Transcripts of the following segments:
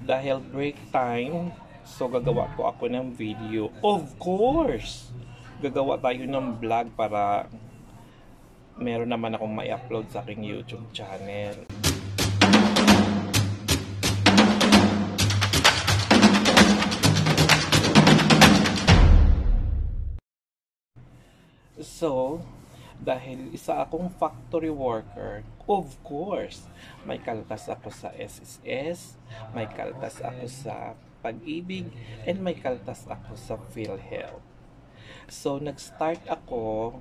dahil break time, so gagawa po ako ng video. Of course! Gagawa tayo ng vlog para meron naman akong ma-upload sa aking YouTube channel. So, dahil isa akong factory worker, of course, may kaltas ako sa SSS, may kaltas ako sa Pag-ibig, and may kaltas ako sa PhilHealth. So, nag-start ako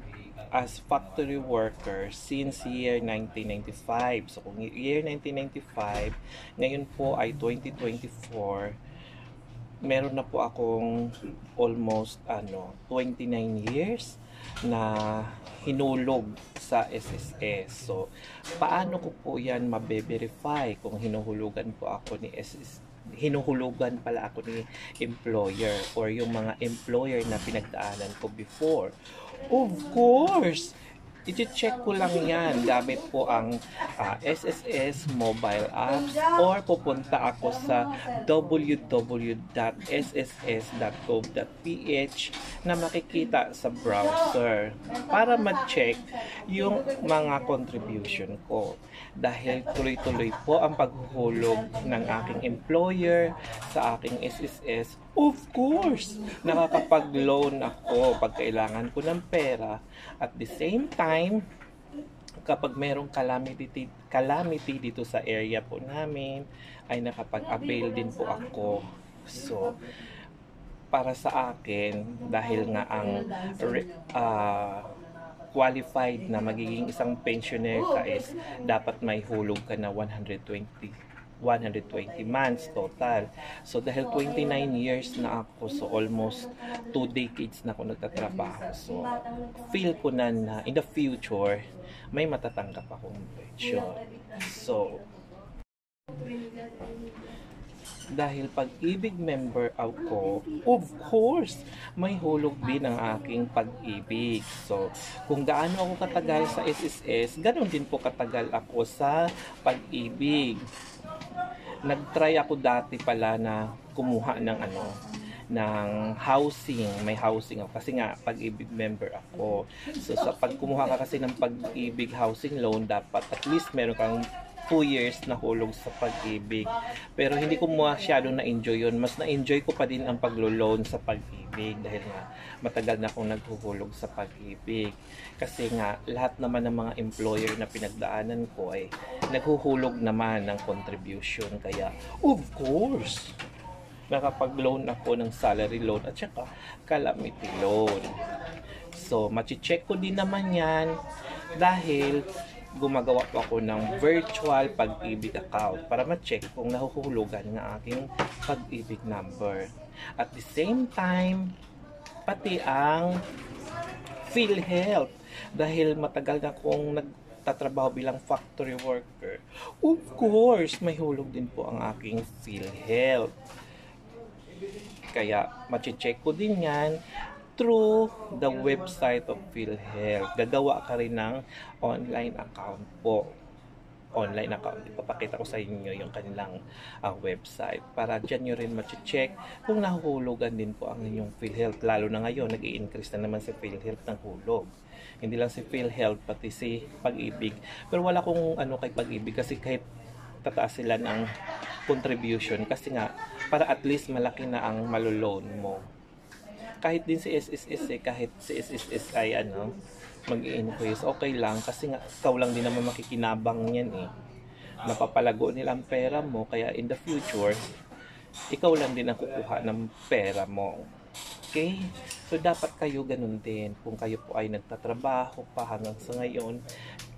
as factory worker since year 1995. So, kung year 1995, ngayon po ay 2024, meron na po akong almost 29 years na hinulog sa SSS. So, paano ko po yan mabe-verify kung hinuhulugan po ako ni SSS? Hinuhulugan pala ako ni employer or yung mga employer na pinagdaanan ko before. Of course! I-check ko lang yan gamit po ang SSS mobile apps or pupunta ako sa www.sss.gov.ph na makikita sa browser para ma-check yung mga contribution ko. Dahil tuloy-tuloy po ang paghuhulog ng aking employer sa aking SSS, of course, nakakapag-loan ako pag kailangan ko ng pera. At the same time, kapag merong calamity dito sa area po namin, ay nakapag-avail din po ako. So, para sa akin, dahil nga ang qualified na magiging isang pensioner ka is dapat may hulog ka na 120 months total. So, dahil 29 years na ako, so almost 2 decades na ako nagtatrabaho. So, feel ko na in the future, may matatanggap akong pension. So, dahil Pag-ibig member ako, of course, may hulog din ang aking Pag-ibig. So, kung gaano ako katagal sa SSS, ganoon din po katagal ako sa Pag-ibig. Nag-try ako dati pala na kumuha ng ng housing. May housing ako kasi nga Pag-ibig member ako. So, sa pagkumuha ka kasi ng Pag-ibig housing loan, dapat at least meron kang 2 years na hulog sa Pag-ibig. Pero hindi ko masyadong na-enjoy yun. Mas na-enjoy ko pa din ang paglo-loan sa Pag-ibig dahil nga matagal na akong naghuhulog sa Pag-ibig. Kasi nga lahat naman ng mga employer na pinagdaanan ko ay naghuhulog naman ng contribution. Kaya of course, nakapag-loan ako ng salary loan at saka calamity loan. So, machi-check ko din naman yan dahil gumagawa po ako ng virtual Pag-ibig account para ma-check kung nahuhulugan ng aking Pag-ibig number. At the same time, pati ang PhilHealth. Dahil matagal na akong nagtatrabaho bilang factory worker, of course, may hulog din po ang aking PhilHealth. Kaya, machi-check ko din yan through the website of PhilHealth. Gagawa ka rin ng online account po. Online account. Ipapakita ko sa inyo yung kanilang website para dyan nyo rin ma-check kung nahuhulugan din po ang inyong PhilHealth. Lalo na ngayon, nag-i-increase na naman si PhilHealth ng hulog. Hindi lang si PhilHealth, pati si Pag-ibig. Pero wala kong kay Pag-ibig kasi kahit tataas sila ng contribution kasi nga, para at least malaki na ang maloloan mo. Kahit din si SSS kahit si SSS ay mag-i-increase, okay lang kasi nga ikaw lang din naman makikinabang niyan napapalago nila ang pera mo, kaya in the future ikaw lang din ang kukuha ng pera mo. Okay? So dapat kayo ganun din kung kayo po ay nagtatrabaho pa hanggang sa ngayon,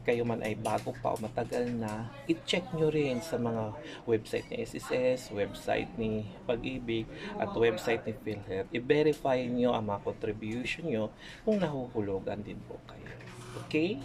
kayo man ay bago pa o matagal na, i-check nyo rin sa mga website ni SSS, website ni Pag-ibig, at website ni PhilHealth. I-verify nyo ang mga contribution nyo kung nahuhulugan din po kayo. Okay?